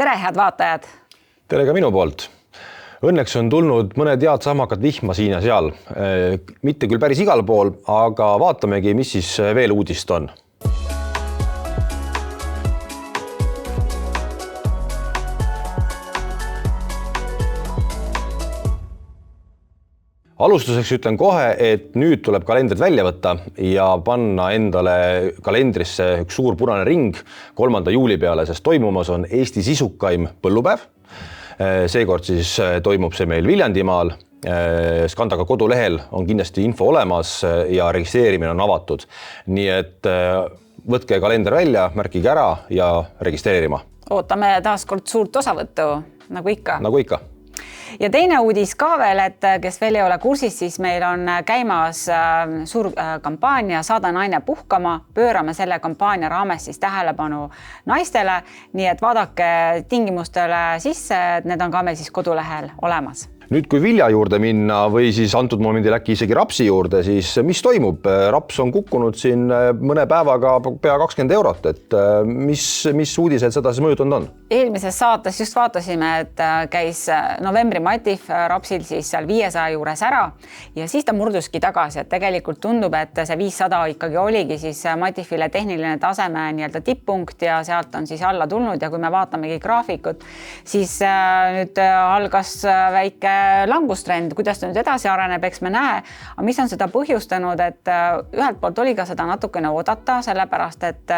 Tere, head vaatajad! Tere ka minu poolt. Õnneks on tulnud mõned head sahmakad vihma siin ja seal. Mitte küll päris igal pool, aga vaatamegi, mis siis veel uudist on. Alustuseks ütlen kohe, et nüüd tuleb kalendrid välja võtta ja panna endale kalendrisse üks suur punane ring 3. juuli peale, sest toimumas on Eesti sisukaim põllupäev. Seekord siis toimub see meil Viljandimaal. Skandaga kodulehel on kindlasti info olemas ja registreerimine on avatud. Nii et võtke kalender välja, märkige ära ja registreerima. Ootame taas kord suurt osavõttu, nagu ikka. Nagu ikka. Ja teine uudis ka veel, et kes veel ei ole kursis, siis meil on käimas suur kampaania Saada naine puhkama. Pöörame selle kampaania raames siis tähelepanu naistele, nii et vaadake tingimustele sisse, et need on ka meil siis kodulehel olemas. Nüüd, kui vilja juurde minna või siis antud momendil äkki isegi rapsi juurde, siis mis toimub? Raps on kukkunud siin mõne päevaga pea 20 €, et mis uudised seda siis mõjutanud on? Eelmises saates just vaatasime, et käis novembri matif rapsil siis seal 500 juures ära ja siis ta murduski tagasi, et tegelikult tundub, et see 500 ikkagi oligi siis matifile tehniline taseme nii-öelda tippunkt ja sealt on siis alla tulnud ja kui me vaatamegi graafikut, siis nüüd algas väike langustrend, kuidas ta nüüd edasi areneb, eks me näe, aga mis on seda põhjustanud, et ühelt poolt oli ka seda natukene oodata, sellepärast, et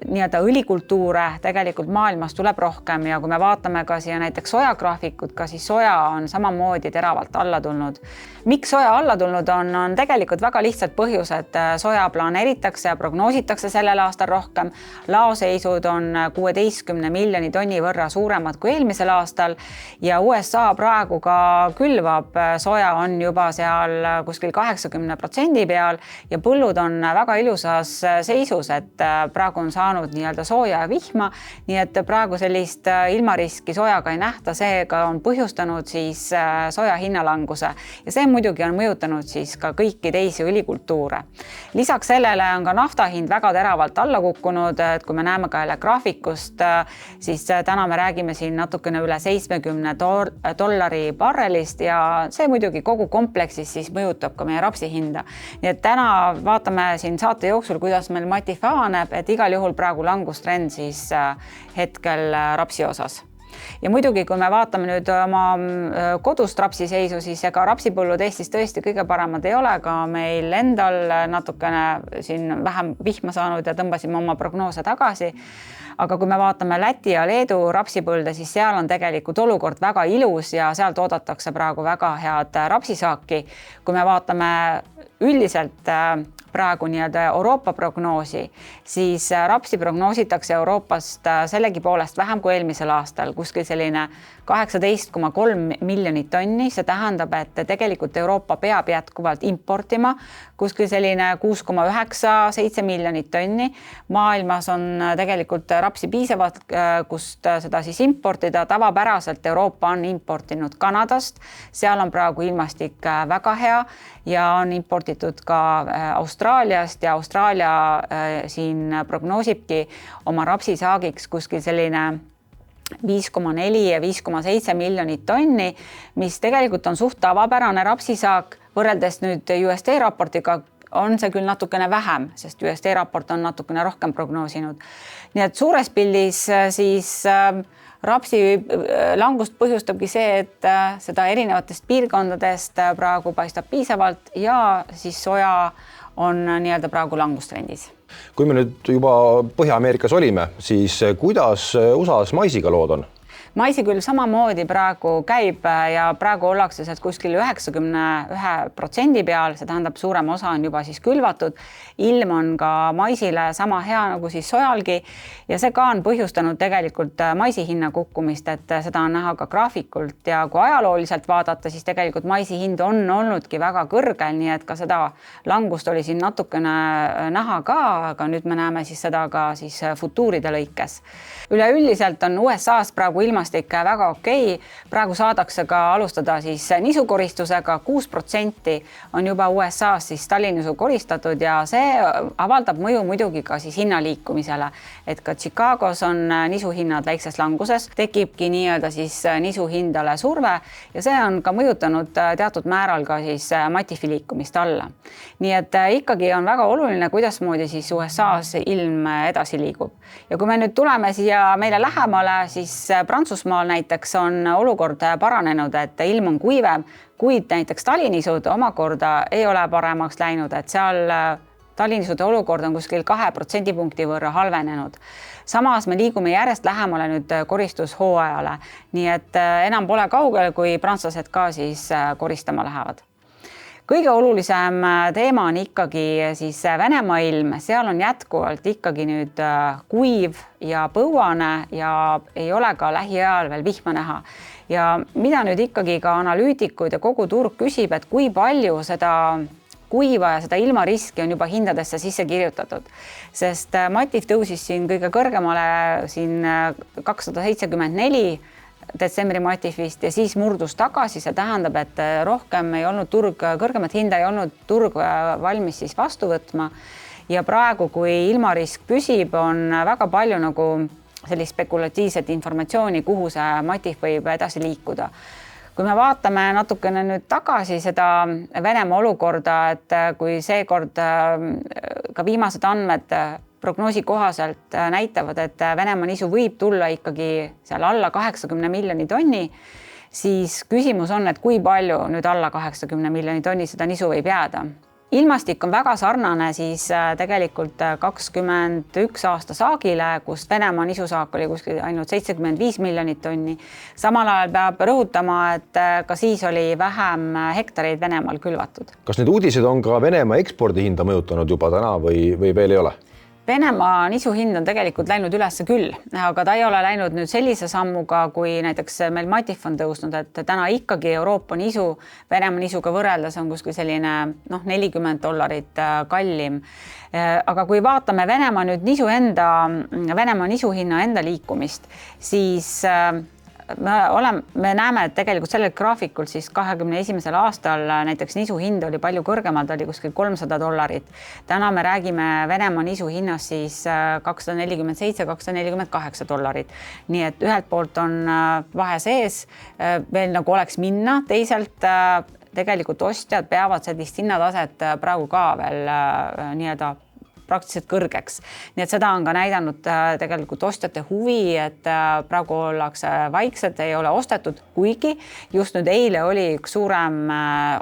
nii-öelda õlikultuure tegelikult maailmas tuleb rohkem ja kui me vaatame ka siia näiteks sojagraafikut, ka siis soja on samamoodi teravalt alla tulnud. Miks soja alla tulnud on tegelikult väga lihtsad põhjused. Soja planeeritakse ja prognoositakse sellel aastal rohkem. Laoseisud on 16 miljoni tonni võrra suuremad kui eelmisel aastal ja USA praegu ka külvab. Soja on juba seal kuskil 80% peal ja põllud on väga ilusas seisus, et praegu on saanud nii-öelda sooja ja vihma, nii et praegu sellist ilmariski sojaga ei nähta, seega on põhjustanud siis soja hinnalanguse ja see muidugi on mõjutanud siis ka kõiki teisi õlikultuure. Lisaks sellele on ka nafta hind väga teravalt alla kukkunud, et kui me näeme ka jälle graafikust, siis täna me räägime siin natukene üle $70 barrelist ja see muidugi kogu kompleksis siis mõjutab ka meie rapsi hinda. Nii et täna vaatame siin saate jooksul, kuidas meil matif avaneb, et igal juhul praegu langustrend siis hetkel rapsi osas. Ja muidugi, kui me vaatame nüüd oma kodust rapsi seisu, siis ega rapsipõllud Eestis tõesti kõige paremad ei ole, ka meil endal natukene siin vähem vihma saanud ja tõmbasime oma prognoose tagasi. Aga kui me vaatame Läti ja Leedu rapsipõlde, siis seal on tegelikult olukord väga ilus ja sealt oodatakse praegu väga head rapsisaaki. Kui me vaatame üldiselt praegu nii-öelda Euroopa prognoosi, siis rapsi prognoositakse Euroopast sellegi poolest vähem kui eelmisel aastal, kuskil selline 18,3 miljonit tonni. See tähendab, et tegelikult Euroopa peab jätkuvalt importima kuskil selline 6,9-7 miljonit tonni. Maailmas on tegelikult rapsi piisavalt, kust seda siis importida. Tavapäraselt Euroopa on importinud Kanadast. Seal on praegu ilmastik väga hea ja on importitud ka Austraaliast ja Austraalia siin prognoosibki oma rapsisaagiks kuskil selline 5,4 ja 5,7 miljonit tonni, mis tegelikult on suht tavapärane rapsisaak. Võrreldes nüüd USD raportiga on see küll natukene vähem, sest USD raport on natukene rohkem prognoosinud. Nii et suures pildis siis rapsi langust põhjustabki see, et seda erinevatest piirkondadest praegu paistab piisavalt ja siis soja on nii-öelda praegu langustrendis. Kui me nüüd juba Põhja-Ameerikas olime, siis kuidas USAs maisiga lood on? Maisi küll samamoodi praegu käib ja praegu ollakse sealt kuskil 91% peal, see tähendab suurem osa on juba siis külvatud. Ilm on ka maisile sama hea nagu siis sojalgi ja see ka on põhjustanud tegelikult maisi hinna kukkumist, et seda on näha ka graafikult ja kui ajalooliselt vaadata, siis tegelikult maisi hind on olnudki väga kõrgel, nii et ka seda langust oli siin natukene näha ka, aga nüüd me näeme siis seda ka siis futuuride lõikes. Üleüldiselt on USA's praegu ilmas ilmastik väga okei. Praegu saadakse ka alustada siis nisukoristusega, 6% on juba USA-s siis talinisu koristatud ja see avaldab mõju muidugi ka siis hinnaliikumisele, et ka Chicagos on nisuhinnad väikses languses, tekibki nii-öelda siis nisuhindale surve ja see on ka mõjutanud teatud määral ka siis Matifi liikumist alla. Nii et ikkagi on väga oluline, kuidasmoodi siis USA's ilm edasi liigub. Ja kui me nüüd tuleme siia meile lähemale, siis Prantsusmaal näiteks on olukord paranenud, et ilm on kuivem, kuid näiteks talinisud omakorda ei ole paremaks läinud, et seal talinisude olukord on kuskil 2% võrra halvenenud. Samas me liigume järjest lähemale nüüd koristushooajale, nii et enam pole kaugel, kui prantslased ka siis koristama lähevad. Kõige olulisem teema on ikkagi siis Venemaa ilm, seal on jätkuvalt ikkagi nüüd kuiv ja põuane ja ei ole ka lähiajal veel vihma näha. Ja mida nüüd ikkagi ka analüütikud ja kogu turg küsib, et kui palju seda kuiva ja seda ilmariski on juba hindadesse sisse kirjutatud, sest Matif tõusis siin kõige kõrgemale siin 274 detsembri Matifist ja siis murdus tagasi, see tähendab, et rohkem ei olnud turg, kõrgemat hinda ei olnud turg valmis siis vastu võtma ja praegu, kui ilmarisk püsib, on väga palju nagu sellist spekulatiivset informatsiooni, kuhu see Matif võib edasi liikuda. Kui me vaatame natukene nüüd tagasi seda Venemaa olukorda, et kui seekord ka viimased andmed prognoosi kohaselt näitavad, et Venemaa nisu võib tulla ikkagi seal alla 80 miljoni tonni, siis küsimus on, et kui palju nüüd alla 80 miljoni tonni seda nisu võib jääda. Ilmastik on väga sarnane siis tegelikult 21 aasta saagile, kus Venemaa nisusaak oli kuskil ainult 75 miljonit tonni. Samal ajal peab rõhutama, et ka siis oli vähem hektareid Venemaal külvatud. Kas need uudised on ka Venemaa ekspordihinda mõjutanud juba täna või veel ei ole? Venemaa nisuhind on tegelikult läinud ülesse küll, aga ta ei ole läinud nüüd sellise sammuga, kui näiteks meil Matif on tõusnud, et täna ikkagi Euroopa nisu Venemaa nisuga võrreldes on kuskil selline $40 kallim. Aga kui vaatame Venemaa nisuhinna enda liikumist, siis me näeme, et tegelikult sellel graafikul siis 2021. aastal näiteks nisu hind oli palju kõrgemal, ta oli kuskil $300. Täna me räägime Venemaa nisu hinnast siis $247–248. Nii et ühelt poolt on vahe sees, veel nagu oleks minna, teisalt tegelikult ostjad peavad sellist hinnataset praegu ka veel nii-öelda praktiliselt kõrgeks. Nii et seda on ka näidanud tegelikult ostjate huvi, et praegu ollakse vaiksed, ei ole ostetud, kuigi just nüüd eile oli üks suurem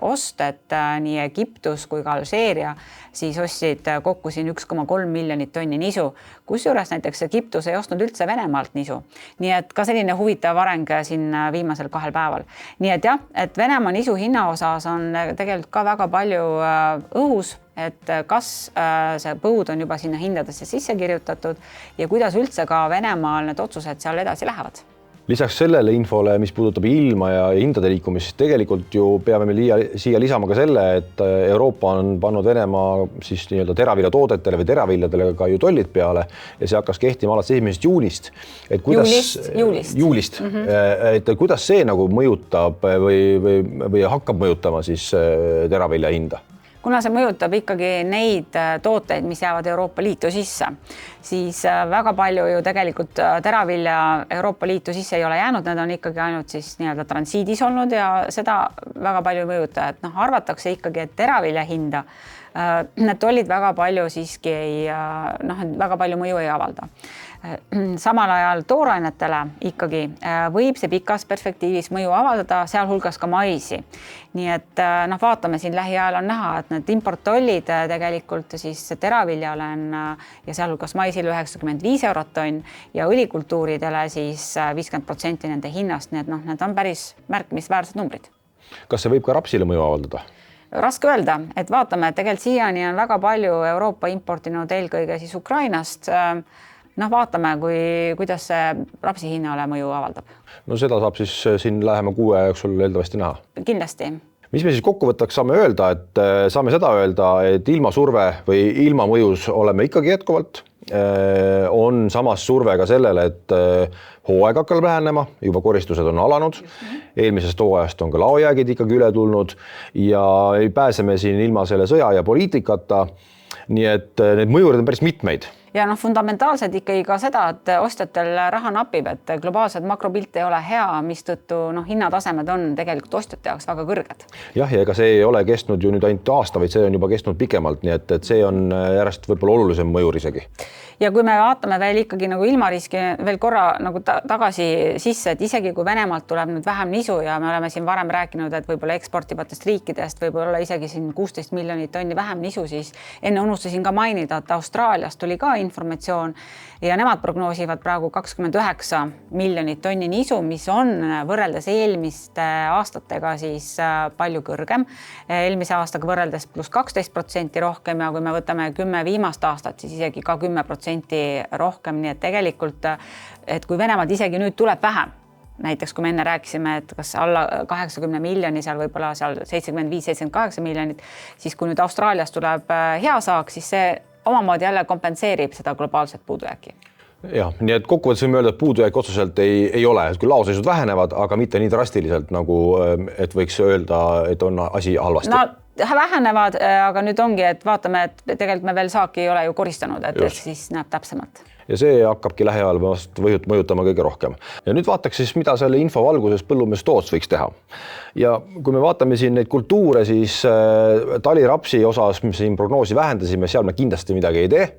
ost, et nii Egiptus kui ka Alžeeria siis ostsid kokku siin 1,3 miljonit tonni nisu, kusjuures näiteks Egiptus ei ostnud üldse Venemaalt nisu. Nii et ka selline huvitav areng siin viimasel 2 päeval. Nii et jah, et Venemaa nisu hinna osas on tegelikult ka väga palju õhus, et kas see põud on juba sinna hindadesse sisse kirjutatud ja kuidas üldse ka Venemaal need otsused seal edasi lähevad. Lisaks sellele infole, mis puudutab ilma ja hindade liikumist, tegelikult ju peame meil siia lisama ka selle, et Euroopa on pannud Venemaa siis nii-öelda teraviljatoodetele või teraviljadele ka ju tollid peale ja see hakkas kehtima alates 1. juunist. Et kuidas, juulist. Et kuidas see nagu mõjutab või hakkab mõjutama siis teravilja hinda? Kuna see mõjutab ikkagi neid tooteid, mis jäävad Euroopa Liitu sisse, siis väga palju ju tegelikult teravilja Euroopa Liitu sisse ei ole jäänud, need on ikkagi ainult siis nii-öelda transiidis olnud ja seda väga palju mõjuta, et arvatakse ikkagi, et teravilja hinda need tollid väga palju siiski väga palju mõju ei avalda. Samal ajal toorainetele ikkagi võib see pikas perspektiivis mõju avaldada, sealhulgas ka maisi. Nii et vaatame siin lähiajal on näha, et need importtollid tegelikult siis teraviljale on ja sealhulgas maisile 95 eurot tonn ja õlikultuuridele siis 50% nende hinnast, nii et need on päris märkimisväärsed numbrid. Kas see võib ka rapsile mõju avaldada? Raske öelda, et vaatame, et tegelikult siiani on väga palju Euroopa importinud eelkõige siis Ukrainast. Vaatame, kuidas see rapsi hinnale mõju avaldab. No seda saab siis siin lähema 6 jooksul eeldavasti näha. Kindlasti. Mis me siis kokkuvõttaks saame öelda, et ilmasurve või ilma mõjus oleme ikkagi jätkuvalt, on samas surve ka sellele, et hooaeg hakkab lähenema, juba koristused on alanud. Eelmisest hooajast on ka laojäägid ikkagi üle tulnud ja ei pääseme siin ilma selle sõja ja poliitikata. Nii et need mõjurid on päris mitmeid. Ja fundamentaalselt ikkagi ka seda, et ostjatel raha napib, et globaalsed makropilt ei ole hea, mistõttu hinnatasemed on tegelikult ostjate jaoks väga kõrged. Jah, ja ega see ei ole kestnud ju nüüd ainult aasta, vaid see on juba kestnud pikemalt, nii et see on järjest võib-olla olulisem mõjur isegi. Ja kui me vaatame veel ikkagi ilmariski veel korra tagasi sisse, et isegi kui Venemaalt tuleb nüüd vähem nisu ja me oleme siin varem rääkinud, et võib-olla eksportivatest riikidest võib-olla isegi siin 16 miljonit tonni vähem nisu, siis enne unustasin ka mainida, et Austraaliast tuli ka informatsioon ja nemad prognoosivad praegu 29 miljonit tonni nisu, mis on võrreldes eelmiste aastatega siis palju kõrgem. Eelmise aastaga võrreldes plus 12% rohkem ja kui me võtame 10 viimast aastat, siis isegi ka 10% rohkem, nii et tegelikult, et kui Venemaalt isegi nüüd tuleb vähem, näiteks kui me enne rääkisime, et kas alla 80 miljoni, seal võib-olla seal 75-78 miljonit, siis kui nüüd Austraaliast tuleb hea saak, siis see omamoodi jälle kompenseerib seda globaalset puudujääki. Jah, nii et kokkuvõttes võime öelda, et puudujääk otseselt ei ole, kui laoseisud vähenevad, aga mitte nii drastiliselt, nagu et võiks öelda, et on asi halvasti. No vähenevad, aga nüüd ongi, et vaatame, et tegelikult me veel saaki ei ole ju koristanud, et siis näeb täpsemalt. Ja see hakkabki lähiajal mõjutama kõige rohkem. Ja nüüd vaataks siis, mida selle info valguses põllumajandustoots võiks teha. Ja kui me vaatame siin neid kultuure, siis talirapsi osas, mis siin prognoosi vähendasime, seal me kindlasti midagi ei tee.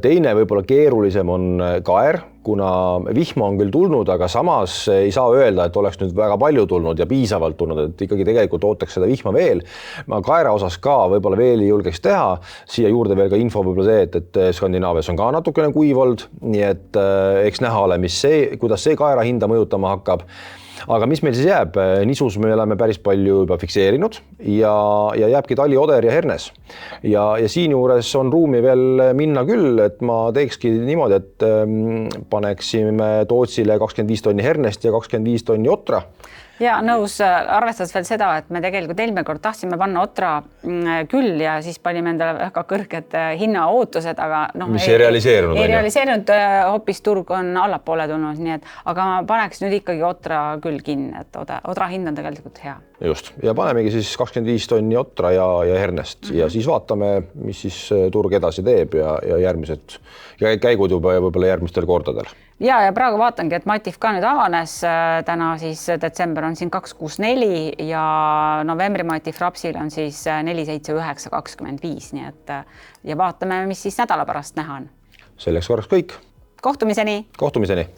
Teine võib-olla keerulisem on kaer, kuna vihma on küll tulnud, aga samas ei saa öelda, et oleks nüüd väga palju tulnud ja piisavalt tulnud, et ikkagi tegelikult ootaks seda vihma veel. Ma kaera osas ka võib-olla veel ei julgeks teha. Siia juurde veel ka info võib-olla see, et Skandinaavias on ka natukene kuiv olnud, nii et eks näha ole, kuidas see kaera hinda mõjutama hakkab. Aga mis meil siis jääb? Nisus me oleme päris palju juba fikseerinud ja jääbki tali, oder ja hernes. Ja siin juures on ruumi veel minna küll, et ma teekski niimoodi, et paneksime Tootsile 25 tonni hernest ja 25 tonni otra. Ja nõus, arvestades veel seda, et me tegelikult eelmine kord tahtsime panna otra küll ja siis panime endale väga kõrged hinnaootused, aga mis ei realiseerunud. Ei realiseerunud, hoopis turg on allapoole tulnud, nii et aga ma paneks nüüd ikkagi otra küll kinni, et otra hind on tegelikult hea. Just, ja panemegi siis 25 tonni otra ja hernest ja siis vaatame, mis siis turg edasi teeb ja järgmised käigud juba võib-olla järgmistel kordadel. Ja praegu vaatangi, et Matif ka nüüd avanes, täna siis detsember on siin 264 ja novembri Matif rapsil on siis 47925, nii et ja vaatame, mis siis nädala pärast näha on. Selleks korraks kõik. Kohtumiseni! Kohtumiseni!